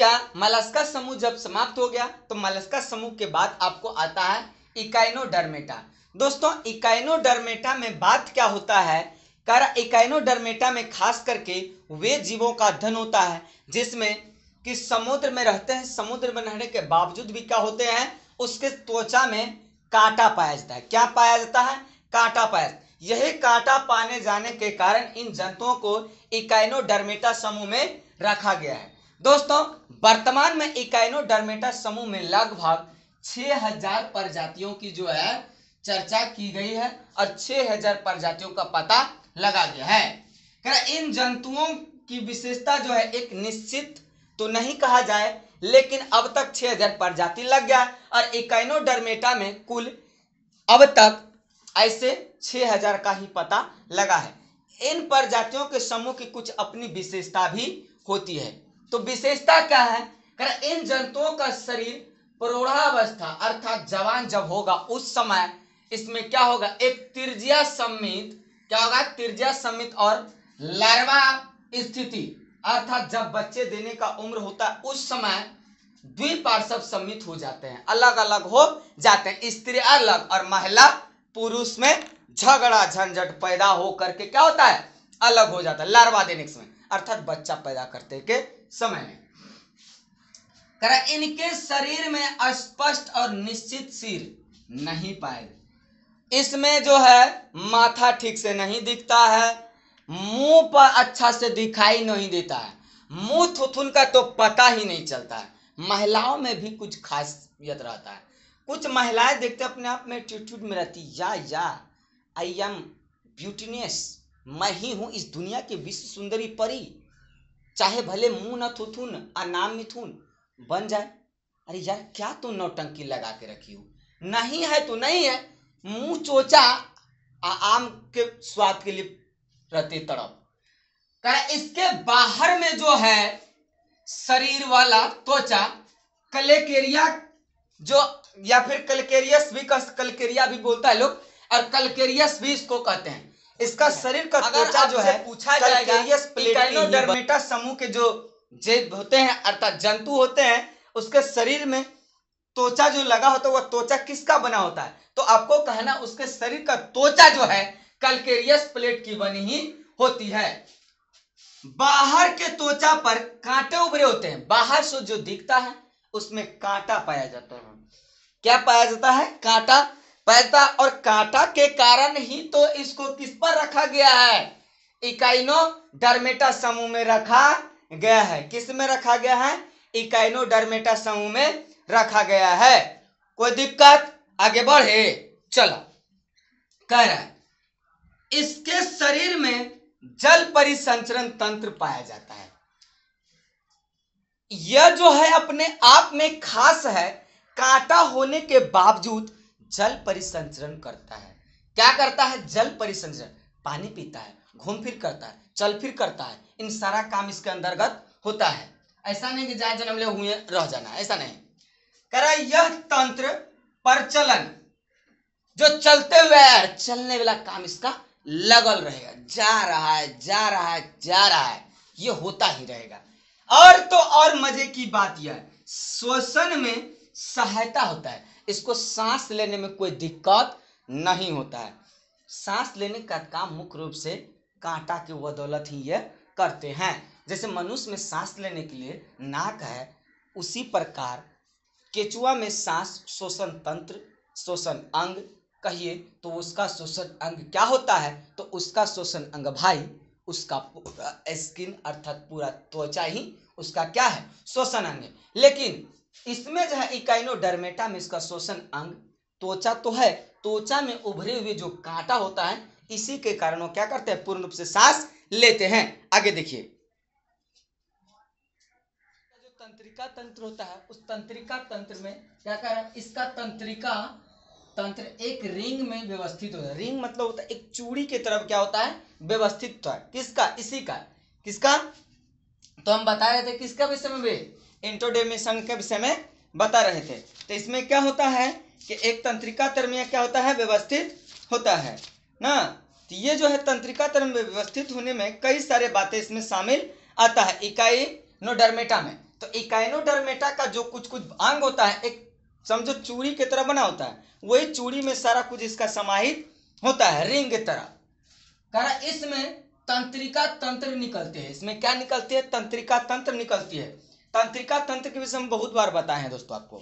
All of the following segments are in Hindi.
क्या मलस्का समूह जब समाप्त हो गया तो मलस्का समूह के बाद आपको आता है इकाइनोडर्मेटा। दोस्तों इकाइनोडर्मेटा में बात क्या होता है, इकाइनोडर्मेटा में खास करके वे जीवों का अध्ययन होता है जिसमें कि समुद्र में रहते हैं, समुद्र में रहने के बावजूद भी क्या होते हैं, उसके त्वचा में कांटा पाया जाता है। क्या पाया जाता है? कांटा पाया जाता है। यही कांटा पाने जाने के कारण इन जंतुओं को इकाइनोडर्मेटा समूह में रखा गया है। दोस्तों वर्तमान में इकाइनोडर्मेटा समूह में लगभग 6000 प्रजातियों की जो है चर्चा की गई है और 6000 प्रजातियों का पता लगा गया है। इन जंतुओं की विशेषता जो है एक निश्चित तो नहीं कहा जाए, लेकिन अब तक 6000 प्रजाति लग गया और इकाइनोडर्मेटा में कुल अब तक ऐसे 6000 का ही पता लगा है। इन प्रजातियों के समूह की कुछ अपनी विशेषता भी होती है। तो विशेषता क्या है? इन जंतुओं का शरीर प्रौढ़ावस्था अर्थात जवान जब होगा उस समय इसमें क्या होगा, एक त्रिज्या सममित, क्या होगा, त्रिज्या सममित और लार्वा स्थिति अर्थात जब बच्चे देने का उम्र होता है उस समय द्विपार्श्व सम्मित हो जाते हैं, अलग अलग हो जाते हैं। स्त्री अलग और महिला पुरुष में झगड़ा झंझट पैदा हो करके क्या होता है, अलग हो जाता है लार्वा देने के समय अर्थात बच्चा पैदा करते के समय में। इनके शरीर में स्पष्ट और निश्चित सिर नहीं पाए, इसमें जो है माथा ठीक से नहीं दिखता है, मुंह पर अच्छा से दिखाई नहीं देता है, मुंह थुथुन का तो पता ही नहीं चलता है। महिलाओं में भी कुछ खासियत रहता है, कुछ महिलाएं देखते अपने आप में एटीट्यूड में रहती, या आई एम ब्यूटीनेस, मैं ही हूं इस दुनिया की विश्व सुंदरी परी, चाहे भले मुंह न थुथुन और नाम मिथुन बन जाए। अरे यार क्या तू नौटंकी लगा के रखी हो, नहीं है तो नहीं है, मुंह चोचा आम के स्वाद के लिए रहते तड़प। इसके बाहर में जो है शरीर वाला त्वचा कलेकेरिया जो या फिर कलकेरियस भी, कलकेरिया भी बोलता है लोग और कलकेरियस भी इसको कहते हैं। इसका शरीर का त्वचा जो है पूछा जाएगा इकाइनोडर्मेटा समूह के जो जीव होते हैं अर्थात जंतु होते हैं उसके शरीर में त्वचा जो लगा होता है वह त्वचा किसका बना होता है, तो आपको कहना उसके शरीर का त्वचा जो है कैल्केरियस प्लेट की बनी ही होती है। बाहर के त्वचा पर कांटे उभरे होते हैं, बाहर से जो दिखता है उसमें कांटा पाया जाता है। क्या पाया जाता है? कांटा पाया जाता है और कांटा के कारण ही तो इसको किस पर रखा गया है, इकाइनोडर्मेटा समूह में रखा गया है। किस में रखा गया है? इकाइनोडर्मेटा समूह में रखा गया है। कोई दिक्कत? आगे बढ़े चलो। कह रहा है इसके शरीर में जल परिसंचरण तंत्र पाया जाता है। यह जो है अपने आप में खास है, कांटा होने के बावजूद जल परिसंचरण करता है। क्या करता है? जल परिसंचरण, पानी पीता है, घूम फिर करता है, चल फिर करता है, इन सारा काम इसके अंतर्गत होता है। ऐसा नहीं कि जहां जन्म ले हुए रह जाना, ऐसा नहीं। कह रहा यह तंत्र प्रचलन जो चलते हुए है, चलने वाला काम इसका लगल रहेगा, जा रहा है जा रहा है जा रहा है, ये होता ही रहेगा। और तो और मजे की बात यह है श्वसन में सहायता होता है, इसको सांस लेने में कोई दिक्कत नहीं होता है। सांस लेने का काम मुख्य रूप से कांटा की बदौलत ही ये करते हैं। जैसे मनुष्य में सांस लेने के लिए नाक है, उसी प्रकार केचुआ में सांस श्वसन तंत्र, श्वसन अंग कहिए तो उसका श्वसन अंग क्या होता है, तो उसका श्वसन अंग भाई उसका पूरा स्किन अर्थात पूरा त्वचा ही उसका क्या है, श्वसन अंग है। लेकिन इसमें जो है इकाइनोडर्मेटा में इसका श्वसन अंग त्वचा तो है, त्वचा में उभरे हुए जो कांटा होता है इसी के कारण वो क्या करते हैं, पूर्ण रूप से सांस लेते हैं। आगे देखिए जो तंत्रिका तंत्र होता है उस तंत्रिका तंत्र में क्या कर रहा है, इसका तंत्रिका तंत्र एक रिंग में व्यवस्थित होता है। रिंग मतलब होता है एक चूड़ी की तरफ क्या होता है, व्यवस्थित होता है। किसका? इसी का। किसका? तो हम बता रहे थे किसका विषय में भी, इंट्रोडेमिशन के विषय में बता रहे थे। तो इसमें क्या होता है कि एक तंत्रिका तंत्र में क्या होता है, व्यवस्थित होता है ना। तो ये जो है तंत्रिका तंत्र में व्यवस्थित होने में कई सारे बातें इसमें शामिल आता है इकाइनोडर्मेटा में। तो इकाइनोडर्मेटा का जो कुछ कुछ अंग होता है, एक समझो चूड़ी की तरह बना होता है, वही चूड़ी में सारा कुछ इसका समाहित होता है, रिंग की तरह। कारण इसमें तंत्रिका तंत्र निकलते हैं। इसमें क्या निकलती है? तंत्रिका तंत्र निकलती है। तंत्रिका तंत्र के विषय में बहुत बार बताए हैं दोस्तों आपको।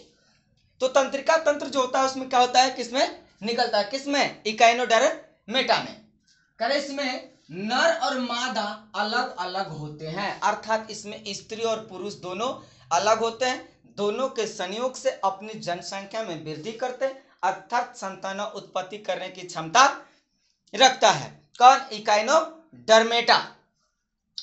तो तंत्रिका तंत्र जो होता है उसमें क्या होता है, किसमें निकलता है? किसमें? इकाइनोडर्मेटा में। करे इसमें नर और मादा अलग अलग होते हैं, अर्थात इसमें स्त्री और पुरुष दोनों अलग होते हैं। दोनों के संयोग से अपनी जनसंख्या में वृद्धि करते हैं, अर्थात संतान उत्पत्ति करने की क्षमता रखता है। कौन? इकाइनोडर्मेटा।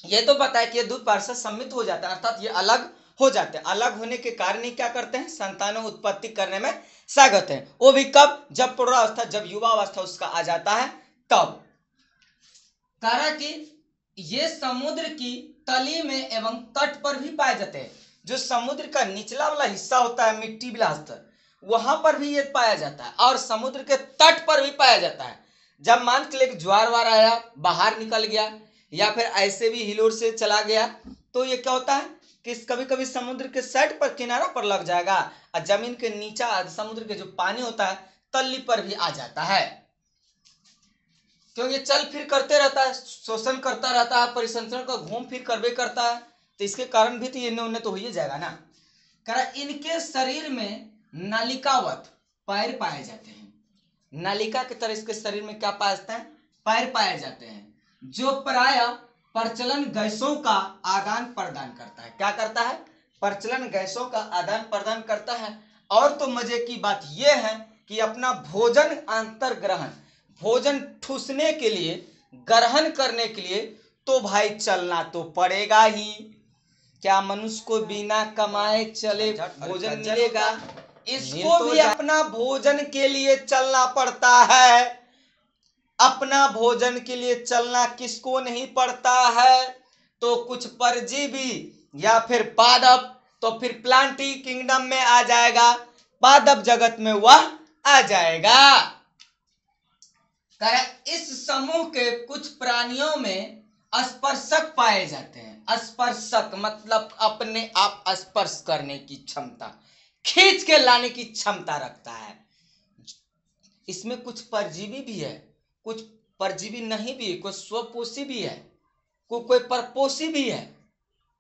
ये तो पता है कि ये दूध पार्षद सम्मिलित हो जाता है, अर्थात ये अलग हो जाते हैं। अलग होने के कारण ही क्या करते हैं? संतानों उत्पत्ति करने में सागत है। वो भी कब? जब प्रौढ़ावस्था, जब युवा अवस्था उसका आ जाता है तब। कारण कि ये समुद्र की तली में एवं तट पर भी पाए जाते हैं। जो समुद्र का निचला वाला हिस्सा होता है, मिट्टी वाला स्तर, वहां पर भी ये पाया जाता है, और समुद्र के तट पर भी पाया जाता है। जब मान के लिए ज्वार वार आया, बाहर निकल गया, या फिर ऐसे भी हिलोर से चला गया, तो ये क्या होता है कि कभी कभी समुद्र के साइड पर, किनारा पर लग जाएगा, और जमीन के नीचा समुद्र के जो पानी होता है तल्ली पर भी आ जाता है। क्योंकि चल फिर करते रहता है, शोषण करता रहता है, परिसंचरण का घूम फिर करबे करता है, तो इसके कारण भी तो ये उन्नत तो हो ही जाएगा ना। कारण इनके शरीर में नलिकावत पैर पाए जाते हैं। नलिका की तरह इसके शरीर में क्या पाए जाते हैं? पैर पाए जाते हैं, जो प्राय प्रचलन गैसों का आदान प्रदान करता है। क्या करता है? प्रचलन गैसों का आदान प्रदान करता है। और तो मजे की बात यह है कि अपना भोजन अंतर्ग्रहण, भोजन ठूसने के लिए, ग्रहण करने के लिए तो भाई चलना तो पड़ेगा ही। क्या मनुष्य को बिना कमाए चले भोजन मिलेगा? इसको भी अपना भोजन के लिए चलना पड़ता है। अपना भोजन के लिए चलना किसको नहीं पड़ता है? तो कुछ परजीवी या फिर पादप, तो फिर प्लांटी किंगडम में आ जाएगा, पादप जगत में वह आ जाएगा। इस समूह के कुछ प्राणियों में स्पर्शक पाए जाते हैं। स्पर्शक मतलब अपने आप स्पर्श करने की क्षमता, खींच के लाने की क्षमता रखता है। इसमें कुछ परजीवी भी है, कुछ परजीवी नहीं भी है, कोई स्वपोषी भी है, कोई परपोषी भी है,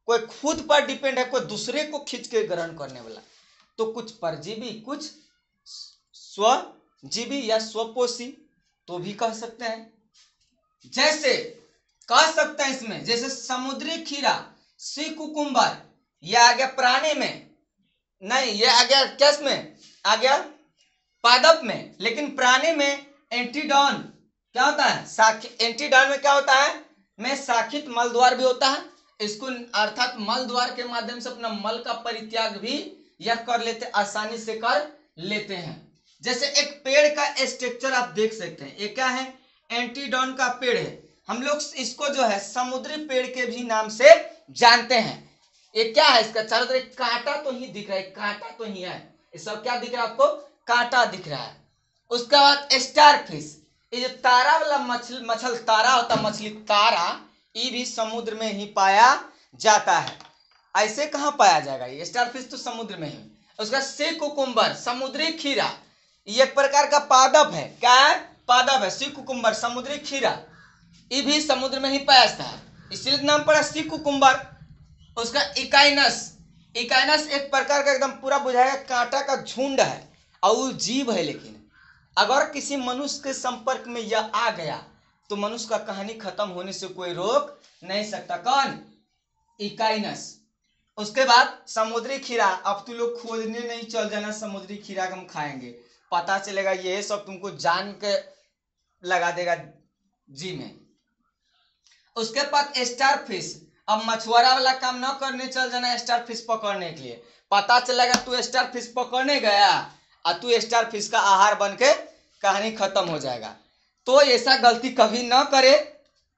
कोई खुद पर डिपेंड है, कोई दूसरे को खींच के ग्रहण करने वाला। तो कुछ परजीवी, कुछ स्वजीवी या स्वपोषी तो भी कह सकते हैं। जैसे कह सकते हैं इसमें, जैसे समुद्री खीरा, सी कुकुम्बर, यह आ गया प्राणी में, नहीं ये आ गया किस में? आ गया पादप में। लेकिन प्राणी में एंटीडॉन क्या होता है? एंटीडॉन में क्या होता है? में शाखित मल द्वार भी होता है। इसको अर्थात मल द्वार के माध्यम से अपना मल का परित्याग भी यह कर लेते, आसानी से कर लेते हैं। जैसे एक पेड़ का स्ट्रक्चर आप देख सकते हैं, ये क्या है? एंटीडॉन का पेड़ है। हम लोग इसको जो है समुद्री पेड़ के भी नाम से जानते हैं। ये क्या है? इसका चारों तरफ कांटा तो ही दिख रहा है, कांटा तो ही है। ये सब क्या दिख रहा है आपको? कांटा दिख रहा है। उसके बाद स्टारफिश, ये जो तारा वाला मछल तारा होता है, मछली तारा, ये भी समुद्र में ही पाया जाता है। ऐसे कहाँ पाया जाएगा? ये स्टारफिश तो समुद्र में ही। उसका सी कुकुम्बर, समुद्री खीरा, ये एक प्रकार का पादप है। क्या है? पादप है। सी कुकुम्बर, समुद्री खीरा, ये भी समुद्र में ही पाया जाता है, इसलिए नाम पड़ा सी कुकुम्बर। उसका इकाइनस, इकाइनस एक प्रकार का एकदम पूरा बुझाएगा कांटा का झुंड है, और वो जीव है। लेकिन अगर किसी मनुष्य के संपर्क में यह आ गया तो मनुष्य का कहानी खत्म होने से कोई रोक नहीं सकता। कौन? इकाइनस। उसके बाद समुद्री खीरा, अब तू लोग खोजने नहीं चल जाना समुद्री खीरा हम खाएंगे, पता चलेगा ये सब तुमको जान के लगा देगा जी में। उसके बाद स्टारफिश, अब मछुआरा वाला काम न करने चल जाना स्टारफिश पकड़ने के लिए, पता चलेगा तू स्टारफिश पकड़ने गया और तू स्टारफिश का आहार बन के कहानी खत्म हो जाएगा। तो ऐसा गलती कभी न करे,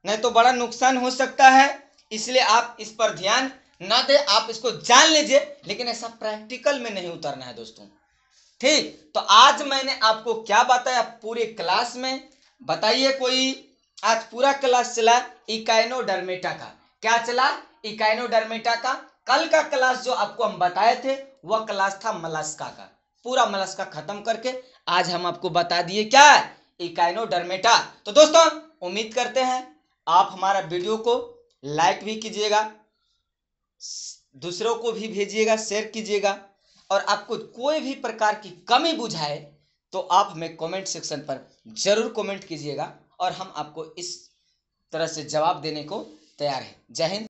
नहीं तो बड़ा नुकसान हो सकता है। इसलिए आप इस पर ध्यान न दे, आप इसको जान लीजिए, लेकिन ऐसा प्रैक्टिकल में नहीं उतरना है दोस्तों। ठीक, तो आज मैंने आपको क्या बताया पूरे क्लास में? बताइए कोई। आज पूरा क्लास चला इकाइनोडर्मेटा का। क्या चला? इकाइनोडर्मेटा का कल का क्लास जो आपको हम बताए थे वह क्लास था मलास्का का, पूरा मलास्का खत्म करके आज हम आपको बता दिए क्या है, इकाइनोडर्मेटा। तो दोस्तों उम्मीद करते हैं आप हमारा वीडियो को लाइक भी कीजिएगा, दूसरों को भी भेजिएगा, शेयर कीजिएगा, और आपको कोई भी प्रकार की कमी बुझाए तो आप हमें कमेंट सेक्शन पर जरूर कमेंट कीजिएगा और हम आपको इस तरह से जवाब देने को तैयार हैं। जय हिंद।